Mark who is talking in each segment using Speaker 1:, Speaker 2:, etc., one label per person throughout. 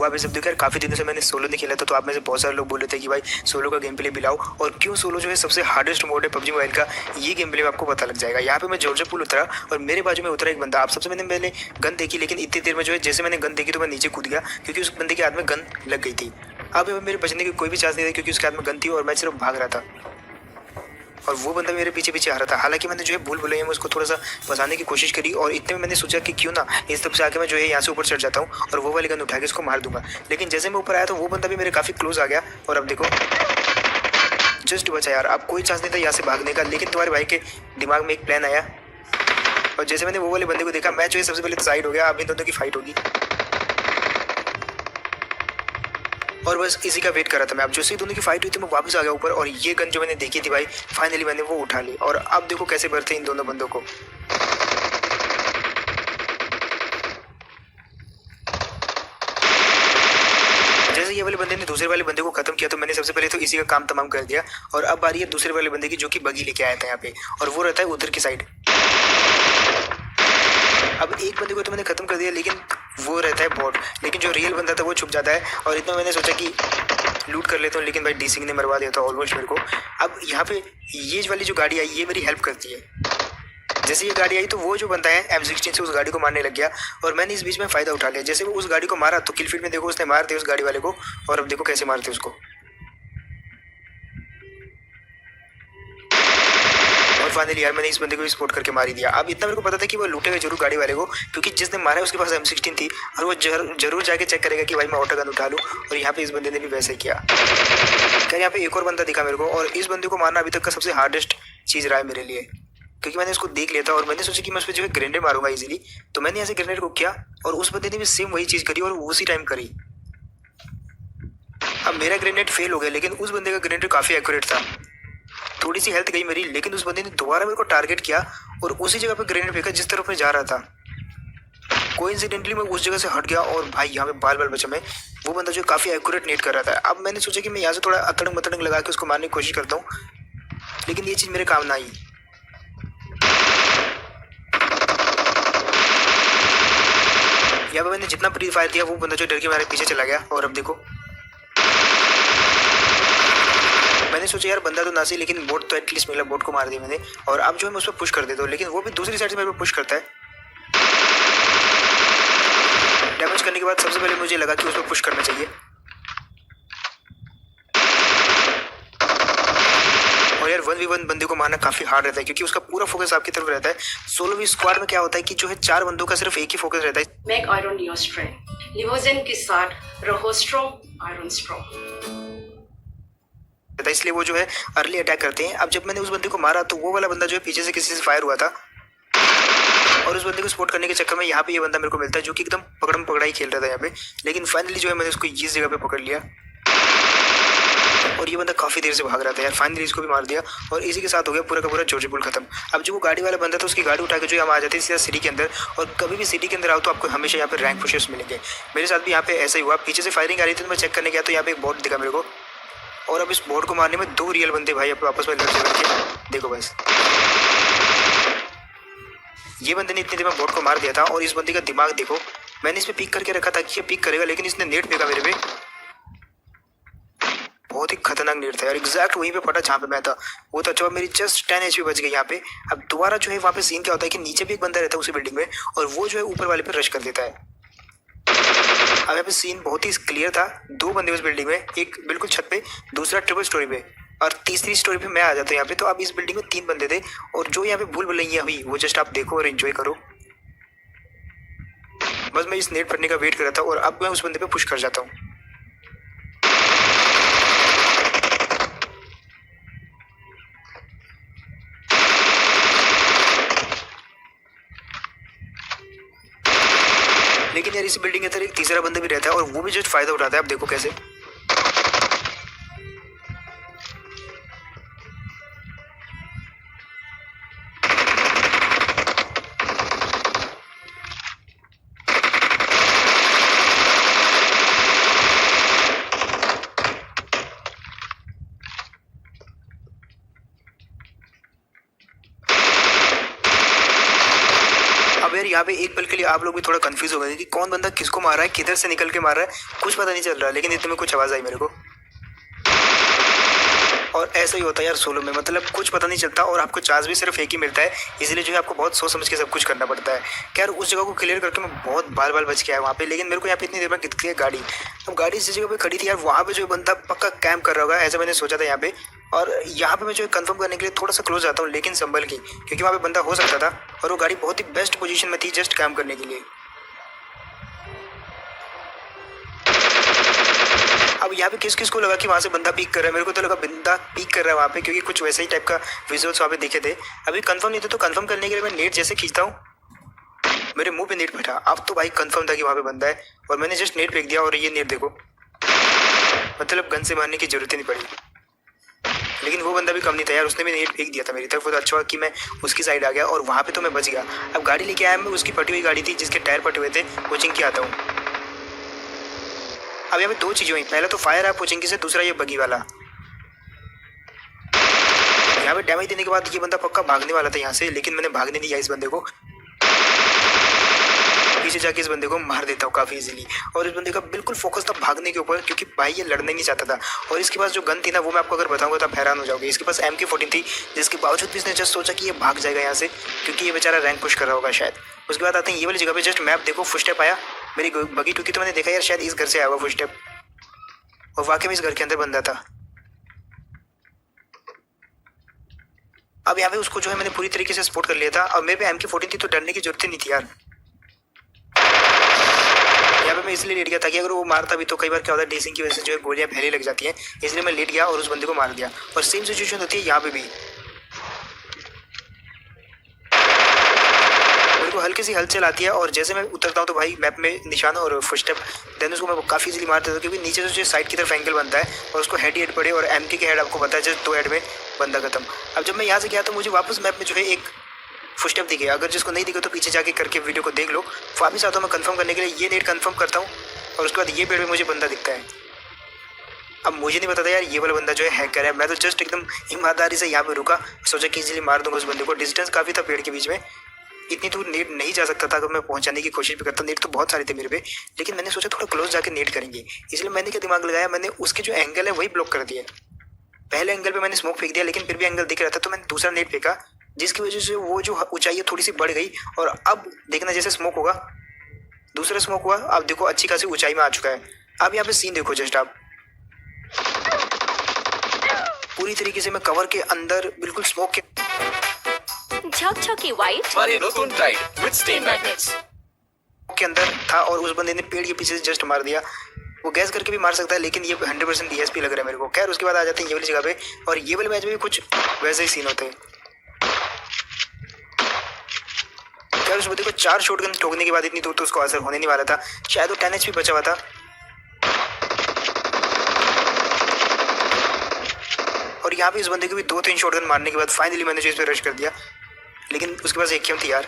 Speaker 1: आप ये सब देखो यार, काफी दिनों से मैंने सोलो नहीं खेला था, तो आप में से बहुत सारे लोग बोल रहे थे कि भाई सोलो का गेम प्ले भी लाओ, और क्यों सोलो जो है सबसे हार्डेस्ट मोड है पबजी मोबाइल का, ये गेम प्ले आपको पता लग जाएगा। यहाँ पे मैं जॉर्जिया पूल उतरा और मेरे बाजू में उतरा एक बंदा। आप सबसे मैंने गन देखी, लेकिन इतनी देर में जो है जैसे मैंने गन देखी तो मैं नीचे कूद गया, क्योंकि उस बंदे के हाथ में गन लग गई थी। अब मेरे बचने की कोई भी चांस नहीं था, क्योंकि उसके हाथ में गन थी और मैं सिर्फ भाग रहा था, और वो बंदा मेरे पीछे पीछे आ रहा था। हालांकि मैंने जो है भूल भुलैया में उसको थोड़ा सा फंसाने की कोशिश करी, और इतने में मैंने सोचा कि क्यों ना इस तरफ से आके मैं जो है यहाँ से ऊपर चढ़ जाता हूँ और वो वाली गन उठा के उसको मार दूंगा। लेकिन जैसे मैं ऊपर आया तो वो बंदा भी मेरे काफ़ी क्लोज आ गया, और अब देखो जस्ट बचा यार। अब कोई चांस नहीं था यहाँ से भागने का, लेकिन तुम्हारे भाई के दिमाग में एक प्लान आया, और जैसे मैंने वो वाले बंदे को देखा, मैं जो है सबसे पहले तो साइड हो गया। अब इन दोनों की फाइट होगी, और बस इसी का वेट कर रहा था मैं। अब जैसे ही दोनों की फाइट हुई थी मैं वापस आ गया ऊपर, और ये गन जो मैंने देखी थी भाई फाइनली मैंने वो उठा ली, और अब देखो कैसे भरते इन दोनों बंदों को। जैसे ये वाले बंदे ने दूसरे वाले बंदे को खत्म किया, तो मैंने सबसे पहले तो इसी का काम तमाम कर दिया, और अब बारी है दूसरे वाले बंदे की, जो कि बगी लेके आया था यहाँ पे, और वो रहता है उधर की साइड। अब एक बंदे को तो मैंने खत्म कर दिया, लेकिन वो रहता है बॉट, लेकिन जो रियल बंदा था वो छुप जाता है, और इतना मैंने सोचा कि लूट कर लेता हूँ, लेकिन भाई डीसिंग ने मरवा दिया था ऑलमोस्ट मेरे को। अब यहाँ पे ये वाली जो गाड़ी आई ये मेरी हेल्प करती है। जैसे ये गाड़ी आई तो वो जो बंदा है M16 से उस गाड़ी को मारने लग गया, और मैंने इस बीच में फ़ायदा उठा लिया। जैसे वो उस गाड़ी को मारा तो किल फील्ड में देखो उसने मार दिया उस गाड़ी वाले को, और अब देखो कैसे मारते उसको। और फाइनली यार मैंने इस बंदे को भी स्पॉट करके मार ही दिया। अब इतना मेरे को पता था कि वो लूटेगा जरूर गाड़ी वाले को, क्योंकि जिसने मारा है उसके पास M16 थी, और वो जरूर जाके चेक करेगा कि भाई मैं ऑटो गन उठा लूँ, और यहाँ पे इस बंदे ने भी वैसे किया। खैर यहाँ पे एक और बंदा दिखा मेरे को, और इस बंदे को मारना अभी तक का सबसे हार्डेस्ट चीज़ रहा है मेरे लिए, क्योंकि मैंने उसको देख लिया था, और मैंने सोचा कि मैं उस पर जो है ग्रेनेड मारूंगा इजीली। तो मैंने यहाँ से ग्रेनेड को किया, और उस बंदे ने भी सेम वही चीज़ करी और उसी टाइम करी। अब मेरा ग्रेनेड फेल हो गया, लेकिन उस बंदे का ग्रेनेड काफ़ी एक्यूरेट था। थोड़ी सी हेल्थ गई मेरी, लेकिन उस बंदे ने दोबारा मेरे को टारगेट किया और उसी जगह पे ग्रेनेड फेंका जिस तरफ मैं जा रहा था। कोइंसिडेंटली मैं उस जगह से हट गया, और भाई यहाँ पे बाल बाल बचा मैं। वो बंदा जो काफ़ी एक्यूरेट नेट कर रहा था। अब मैंने सोचा कि मैं यहाँ से थोड़ा अतड़ंग मतड़ंग लगा के उसको मारने की कोशिश करता हूँ, लेकिन ये चीज़ मेरे काम ना आई। यहाँ पे मैंने जितना प्री फायर दिया वो बंदा जो डर के मेरे पीछे चला गया, और अब देखो मैंने सोचा यार बंदा तो ना सही, लेकिन बोट तो एटलीस्ट मिला, बोट को मार दिया मैंने, और अब जो है मैं उस पर पुश कर देता हूँ, लेकिन वो भी दूसरी साइड से मेरे पे पुश करता है। डैमेज करने के बाद सबसे पहले मुझे लगा कि उस पर पुश करना चाहिए, और यार 1v1 बंदे को मारना काफी हार्ड रहता है, क्योंकि उसका पूरा फोकस आपकी तरफ रहता है। सोलो भी स्क्वाड में क्या होता है कि जो है 4 बंदों का सिर्फ एक ही फोकस रहता है।
Speaker 2: Make iron your strength. Limousine के साथ रहो स्ट्रॉन्ग, आयरन स्ट्रॉन्ग।
Speaker 1: इसलिए वो जो है अर्ली अटैक करते हैं। अब जब मैंने उस बंदे को मारा तो वो वाला बंदा जो है पीछे से किसी से फायर हुआ था, और उस बंदे को स्पॉट करने के चक्कर में यहाँ पे ये बंदा मेरे को मिलता है, जो कि एकदम पकड़म पकड़ाई खेल रहा था यहाँ पे। लेकिन फाइनली जो है मैंने उसको इस जगह पे पकड़ लिया, और ये बंदा काफी देर से भाग रहा था यार। फाइनली इसको भी मार दिया, और इसी के साथ हो गया पूरा का पूरा जॉर्जिया पूल खत्म। अब जो वो गाड़ी वाला बंदा था उसकी गाड़ी उठा के जो हम आ जाते हैं सीधा सिटी के अंदर, और कभी भी सिटी के अंदर आओ तो आपको हमेशा यहाँ पे रैंक पुशर्स मिलेंगे। मेरे साथ भी यहाँ पे ऐसा ही हुआ। पीछे से फायरिंग आ रही थी तो मैं चेक करने गया तो यहाँ पे एक बॉट दिखा मेरे को, और अब इस बोर्ड को मारने में 2 रियल बंदे भाई अब आपस में लड़ते लड़ते देखो बस। ये बंदे ने इतनी देर में बोर्ड को मार दिया था, और इस बंदे का दिमाग देखो, मैंने इस पे पिक करके रखा था कि ये पिक करेगा, लेकिन इसने नेट फेंका मेरे पे। बहुत ही खतरनाक नेट था यार, एग्जैक्ट वहीं पे फटा जहाँ पे मैं था। वो तो अच्छा मेरी जस्ट 10 HP बच गई यहाँ पे। अब दोबारा जो है वहाँ पे सीन क्या होता है कि नीचे भी एक बंदा रहता है उसी बिल्डिंग में, और वो जो है ऊपर वाले पे रश कर देता है। अब यहाँ पे सीन बहुत ही क्लियर था, 2 बंदे उस बिल्डिंग में, एक बिल्कुल छत पे, दूसरा ट्रिपल स्टोरी पे, और तीसरी स्टोरी पे मैं आ जाता हूँ यहाँ पे। तो अब इस बिल्डिंग में 3 बंदे थे, और जो यहाँ पे भूल भुलैया हुई वो जस्ट आप देखो और एंजॉय करो। बस मैं इस नेट फटने का वेट कर रहा था, और अब मैं उस बंदे पे पुश कर जाता हूँ। लेकिन यार इसी बिल्डिंग के अंदर एक तीसरा बंदा भी रहता है, और वो भी जस्ट फायदा उठाता है। अब देखो कैसे। अब यार यहाँ पे एक पल के लिए आप लोग भी थोड़ा कंफ्यूज हो गए कि कौन बंदा किसको मार रहा है, किधर से निकल के मार रहा है, कुछ पता नहीं चल रहा। लेकिन इतने में कुछ आवाज़ आई मेरे को, और ऐसा ही होता है यार सोलो में, मतलब कुछ पता नहीं चलता और आपको चांस भी सिर्फ एक ही मिलता है, इसलिए जो है आपको बहुत सोच समझ के सब कुछ करना पड़ता है। खैर उस जगह को क्लियर करके मैं बहुत बार बार बच के आया वहाँ पे, लेकिन मेरे को यहाँ पे इतनी देर में दिखती है गाड़ी। अब गाड़ी इस जगह पे खड़ी थी यार, वहाँ पे जो बंदा पक्का कैंप कर रहा होगा ऐसा मैंने सोचा था यहाँ पे। और यहाँ पे मैं जो है कंफर्म करने के लिए थोड़ा सा क्लोज आता हूँ, लेकिन संभल के, क्योंकि वहाँ पे बंदा हो सकता था और वो गाड़ी बहुत ही बेस्ट पोजीशन में थी जस्ट कैंप करने के लिए। अब यहाँ पे किस किस को लगा कि वहाँ से बंदा पीक कर रहा है, मेरे को तो लगा बंदा पीक कर रहा है वहाँ पे, क्योंकि कुछ वैसे ही टाइप का विजुअल्स वहाँ पे दिखे थे। अभी कंफर्म नहीं थे तो कंफर्म करने के लिए मैं नेट जैसे खींचता हूँ, मेरे मुंह पे नेट बैठा। अब तो भाई कंफर्म था कि वहाँ पे बंदा है और मैंने जस्ट नेट फेंक दिया और ये नेट देखो, मतलब गन से मारने की जरूरत ही नहीं पड़ी। लेकिन वो बंदा भी कम नहीं था यार, उसने भी नेट फेंक दिया था मेरी तरफ। वो तो अच्छा हुआ कि मैं उसकी साइड आ गया और वहाँ पे तो मैं बच गया। अब गाड़ी लेके आया मैं, उसकी फटी हुई गाड़ी थी जिसके टायर फटे हुए थे। कोचिंग की आता हूँ। अब यहाँ पे दो चीज़ें हुई, पहला तो फायर है कोचिंग से, दूसरा ये बगी वाला। यहाँ पे डैमेज देने के बाद ये बंदा पक्का भागने वाला था यहाँ से, लेकिन मैंने भागने नहीं दिया इस बंदे को। पीछे जाके इस बंदे को मार देता हूँ काफ़ी इजीली, और इस बंदे का बिल्कुल फोकस था भागने के ऊपर, क्योंकि भाई ये लड़ने नहीं चाहता था। और इसके पास जो गन थी ना, वो मैं आपको अगर बताऊंगा तो आप हैरान हो जाओगे। इसके पास MK14 थी, जिसके बावजूद भी इसने जस्ट सोचा कि ये भाग जाएगा यहाँ से, क्योंकि ये बेचारा रैंक पुश कर रहा होगा शायद। उसके बाद आते हैं ये वाली जगह पे, जस्ट मैप देखो, फुटस्टेप आया मेरी बगी टूकी, तो मैंने देखा यार शायद इस घर से आया हुआ फुटस्टेप, और वाकई में इस घर के अंदर बंदा था। अब यहाँ पे उसको जो है मैंने पूरी तरीके से सपोर्ट कर लिया था, और मेरे पे MK14 थी तो डरने की जरूरत ही नहीं थी यार। यहाँ पे मैं इसलिए लेट गया था कि अगर वो मारता भी तो कई बार क्या होता है, डेसिंग की वजह से जो है गोलियां पहले लग जाती हैं, इसलिए मैं लेट गया और उस बंदे को मार दिया। और सेम सिचुएशन होती है यहाँ पे भी, मेरे को हल्की सी हलचल आती है और जैसे मैं उतरता हूँ तो भाई मैप में निशान और फुटस्टेप, देन उसको मैं काफ़ी इजीली मार देता हूँ, क्योंकि नीचे से जो साइड की तरफ एंगल बनता है और उसको हेड पड़े, और MK के हेड आपको पता है जस्ट 2 हेड में बंदा खत्म। अब जब मैं यहाँ से गया तो मुझे वापस मैप में जो है एक फुटस्टेप दिखे, अगर जिसको नहीं दिखे तो पीछे जाके करके वीडियो को देख लो। वापस आता हूँ मैं कंफर्म करने के लिए, ये नेट कंफर्म करता हूँ, और उसके बाद ये पेड़ में मुझे बंदा दिखता है। अब मुझे नहीं पता था यार ये वाला बंदा जो है हैकर है, मैं तो जस्ट एकदम ईमानदारी से यहाँ पे रुका, सोचा कि इजीली मार दूंगा उस बंदे को। डिस्टेंस काफ़ी था पेड़ के बीच में, इतनी दूर नेट नहीं जा सकता था, अगर मैं पहुंचाने की कोशिश भी करता। नेट तो बहुत सारे थे मेरे पे, लेकिन मैंने सोचा थोड़ा क्लोज जाके नेट करेंगे, इसलिए मैंने क्या दिमाग लगाया, मैंने उसके जो एंगल है वही ब्लॉक कर दिया। पहले एंगल पे मैंने स्मोक फेंक दिया, लेकिन फिर भी एंगल दिख रहा था, तो मैंने दूसरा नेट फेंका, जिसकी वजह से वो जो ऊंचाई है थोड़ी सी बढ़ गई। और अब देखना जैसे स्मोक होगा, दूसरा स्मोक हुआ, अब देखो अच्छी खासी ऊंचाई में आ चुका है। अब यहाँ पे सीन देखो जस्ट आप, पूरी तरीके से मैं कवर के अंदर बिल्कुल स्मोक
Speaker 3: ঝকঝকে হোয়াইট
Speaker 4: মানে নতুন টাইড উইথ স্টেন ম্যাগনেটস
Speaker 1: के अंदर था, और उस बंदे ने पेड़ के पीछे से जस्ट मार दिया। वो गैस करके भी मार सकता है, लेकिन ये 100% DSP लग रहा है मेरे को। खैर उसके बाद आ जाते हैं ये वाली जगह पे, और ये वाले मैच में भी कुछ वैसे ही सीन होते हैं। खैर उस बंदे को 4 शॉटगन ठोकने के बाद इतनी दूर तो उसको असर होने नहीं वाला था, शायद वो 10 HP बचा हुआ था। और यहाँ पे इस बंदे को भी 2-3 शॉटगन मारने के बाद फाइनली मैंने जो इस पर रश कर दिया, लेकिन उसके पास AKM थी यार।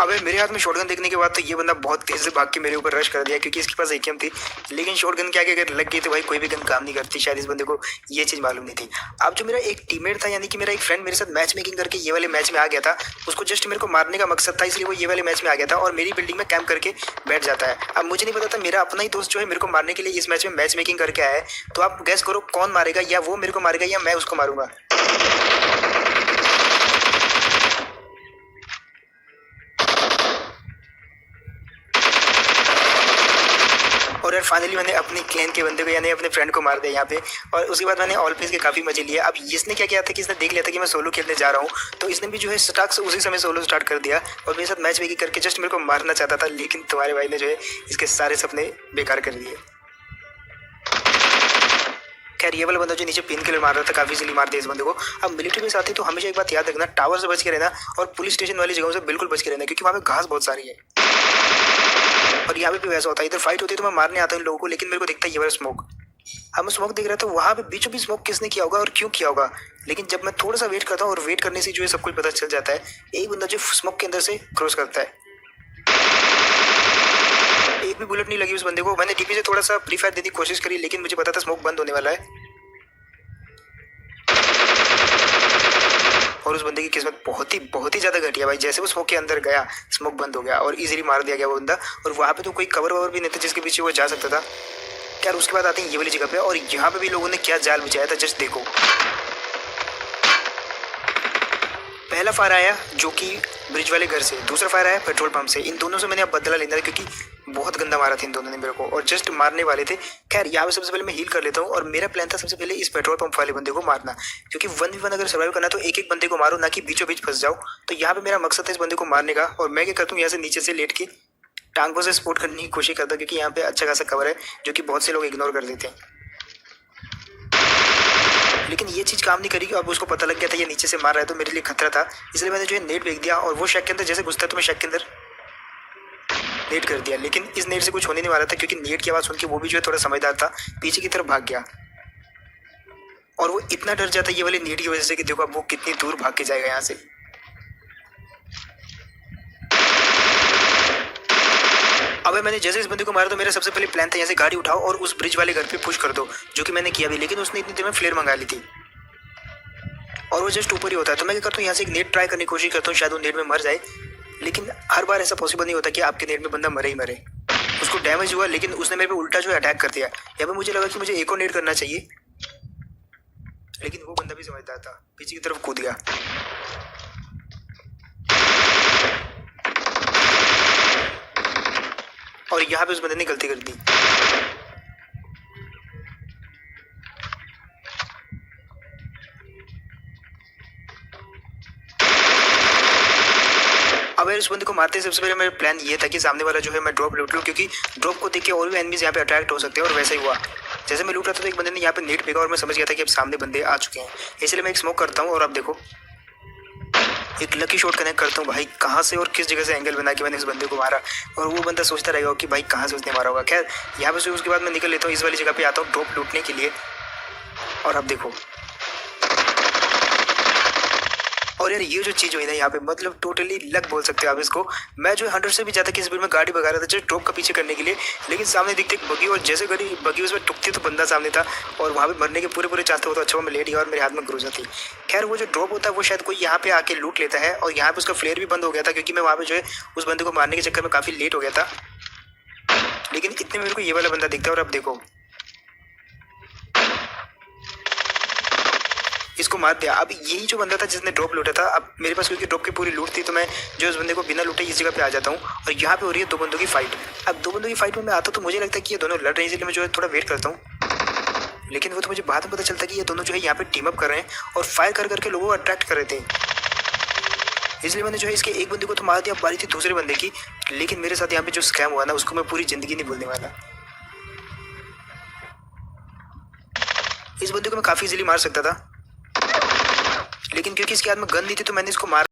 Speaker 1: अबे मेरे हाथ में शॉटगन देखने के बाद तो ये बंदा बहुत तेज से भाग के मेरे ऊपर रश कर दिया, क्योंकि इसके पास AKM थी, लेकिन शॉटगन के आगे अगर लग गई तो भाई कोई भी गन काम नहीं करती। शायद इस बंदे को ये चीज़ मालूम नहीं थी। अब जो मेरा एक टीममेट था, यानी कि मेरा एक फ्रेंड मेरे साथ मैच मेकिंग करके ये वाले मैच में आ गया था, उसको जस्ट मेरे को मारने का मकसद था, इसलिए वो ये वाले मैच में आ गया था और मेरी बिल्डिंग में कैंप करके बैठ जाता है। अब मुझे नहीं पता था मेरा अपना ही दोस्त जो है मेरे को मारने के लिए इस मैच में मैच मेकिंग करके आया है, तो आप गैस करो कौन मारेगा, या वो मेरे को मारेगा या मैं उसको मारूंगा। और यार फाइनली मैंने अपनी क्लैन के बंदे को, यानी अपने फ्रेंड को मार दिया यहाँ पे। और उसके बाद मैंने ऑल प्लेस के काफ़ी मजे लिए। अब इसने क्या किया था कि इसने देख लिया था कि मैं सोलो खेलने जा रहा हूँ, तो इसने भी जो है स्टार्ट से उसी समय सोलो स्टार्ट कर दिया और मेरे साथ मैच मेकिंग करके जस्ट मेरे को मारना चाहता था, लेकिन तुम्हारे भाई ने जो है इसके सारे सपने बेकार कर दिए। खैर ये वाला बंदा जो नीचे पिन किलर मार रहा था, काफ़ी इजीली मार दिया इस बंदे को। अब मिलिट्री में साथी तो हमेशा एक बात याद रखना, टावर से बच के रहना और पुलिस स्टेशन वाली जगहों से बिल्कुल बच के रहना, क्योंकि वहाँ पे घास बहुत सारी है। और यहाँ पे भी वैसा होता है, इधर फाइट होती है तो मैं मारने आता हूँ इन लोगों को, लेकिन मेरे को दिखता है ये वाला स्मोक। अब मैं स्मोक देख रहा था, वहाँ पे बीचों बीच स्मोक किसने किया होगा और क्यों किया होगा, लेकिन जब मैं थोड़ा सा वेट करता हूँ और वेट करने से जो है सब कुछ पता चल जाता है। एक बंदा जो स्मोक के अंदर से क्रॉस करता है, एक भी बुलेट नहीं लगी उस बंदे को। मैंने डीपी से थोड़ा सा प्री फायर देने की कोशिश करी, लेकिन मुझे पता था स्मोक बंद होने वाला है। और उस बंदे की किस्मत बहुत ही ज़्यादा घटिया भाई। जैसे वो स्मोक के अंदर गया, स्मोक बंद हो गया और इजीली मार दिया गया वो बंदा। और वहाँ पे तो कोई कवर ववर भी नहीं था जिसके पीछे वो जा सकता था। यार उसके बाद आते हैं ये वाली जगह पे, और यहाँ पे भी लोगों ने क्या जाल बिछाया था जस्ट देखो। पहला फायर आया जो कि ब्रिज वाले घर से, दूसरा फायर आया पेट्रोल पंप से। इन दोनों से मैंने अब बदला लेना था क्योंकि बहुत गंदा मारा था इन दोनों ने मेरे को, और जस्ट मारने वाले थे। खैर यहाँ पे सबसे पहले मैं हील कर लेता हूँ, और मेरा प्लान था सबसे पहले इस पेट्रोल पंप वाले बंदे को मारना, क्योंकि 1v1 अगर सर्वाइव करना तो एक एक बंदे को मारो, ना कि बीचों बीच फंस जाओ। तो यहाँ पे मेरा मकसद है इस बंदे को मारने का, और मैं क्या करता हूँ यहाँ से नीचे से लेट के टांगों से सपोर्ट करने की कोशिश करता हूँ, क्योंकि यहाँ पे अच्छा खासा कवर है जो कि बहुत से लोग इग्नोर कर देते हैं। लेकिन ये चीज़ काम नहीं करेगी। अब उसको पता लग गया था ये नीचे से मार रहा है, तो मेरे लिए खतरा था, इसलिए मैंने जो है नेट फेंक दिया, और वो शैक के अंदर जैसे घुसता तो मैं शैक के अंदर नेट कर दिया। लेकिन इस नेट से कुछ होने नहीं वाला था, क्योंकि नेट की आवाज़ सुन के वो भी जो है थोड़ा समझदार था, पीछे की तरफ भाग गया। और वो इतना डर जाता है ये वाली नेट की वजह से कि देखो अब वो कितनी दूर भाग के जाएगा यहाँ से। अब मैंने जैसे इस बंदे को मारा तो मेरा सबसे पहले प्लान था यहाँ से गाड़ी उठाओ और उस ब्रिज वाले घर पे पुश कर दो, जो कि मैंने किया भी। लेकिन उसने इतनी देर में फ्लेयर मंगा ली थी और वो जस्ट ऊपर ही होता है। तो मैं क्या करता हूँ यहाँ से एक नेट ट्राई करने की कोशिश करता हूँ, शायद वो नेट में मर जाए। लेकिन हर बार ऐसा पॉसिबल नहीं होता कि आपके नेट में बंदा मरे ही मरे। उसको डैमेज हुआ, लेकिन उसने मेरे पे उल्टा जो है अटैक कर दिया। यहाँ पे मुझे लगा कि मुझे एक और नेट करना चाहिए, लेकिन वो बंदा भी समझदार था, पीछे की तरफ कूद गया। और यहाँ पे उस बंदे ने गलती कर दी। अब यार उस बंदे को मारते सबसे पहले मेरा प्लान ये था कि सामने वाला जो है मैं ड्रॉप लूट लूँ, क्योंकि ड्रॉप को देख के और भी एनिमीज यहाँ पे अट्रैक्ट हो सकते हैं। और वैसा ही हुआ, जैसे मैं लूट रहा था तो एक बंदे ने यहाँ पे नेट फेंका और मैं समझ गया था कि अब सामने बंदे आ चुके हैं, इसलिए मैं एक स्मोक करता हूँ। और अब देखो एक लकी शॉट कनेक्ट करता हूँ भाई, कहाँ से और किस जगह से एंगल बना के मैंने इस बंदे को मारा, और वो बंदा सोचता रहेगा कि भाई कहाँ से उसने मारा होगा। खैर यहाँ पे से उसके बाद मैं निकल लेता हूँ, इस वाली जगह पे आता हूँ ड्रॉप लूटने के लिए। और अब देखो, और यार ये जो चीज़ हुई ना यहाँ पे, मतलब टोटली लक बोल सकते हो आप इसको। मैं जो 100 से भी ज़्यादा की स्पीड में गाड़ी भगा रहा था जस्ट ड्रॉप का पीछे करने के लिए, लेकिन सामने दिखते एक बगी, और जैसे बगी उसमें टुकती तो बंदा सामने था, और वहाँ पे मरने के पूरे चांस थे। तो अच्छा मैं लेट गया और मेरे हाथ में ग्रोजा थी। खैर वो जो ड्रॉप होता है वो शायद कोई यहाँ पे आके लूट लेता है, और यहाँ पे उसका फ्लेयर भी बंद हो गया था, क्योंकि मैं वहाँ पे जो है उस बंदे को मारने के चक्कर में काफ़ी लेट हो गया था। लेकिन इतने मेरे को ये वाला बंदा दिखता है, और अब देखो इसको मार दिया। अब यही जो बंदा था जिसने ड्रॉप लूटा था, अब मेरे पास क्योंकि ड्रॉप की पूरी लूट थी, तो मैं जो उस बंदे को बिना लूटे इस जगह पे आ जाता हूँ। और यहाँ पे हो रही है दो बंदों की फाइट। अब दो बंदों की फाइट में मैं आता तो मुझे लगता है कि ये दोनों लड़ रहे हैं, इसलिए मैं जो है थोड़ा वेट करता हूँ। लेकिन वो तो मुझे बाद में पता चलता है कि ये दोनों जो है यहाँ पे टीम अप कर रहे हैं और फायर कर करके लोगों को अट्रैक्ट कर रहे थे। इसलिए मैंने जो है इसके एक बंदे को तो मार दिया, बारी थी दूसरे बंदे की। लेकिन मेरे साथ यहाँ पे जो स्कैम हुआ ना, उसको मैं पूरी जिंदगी नहीं भूलने वाला। इस बंदे को मैं काफ़ी इजीली मार सकता था, लेकिन क्योंकि इसके हाथ में गन नहीं थी तो मैंने इसको मार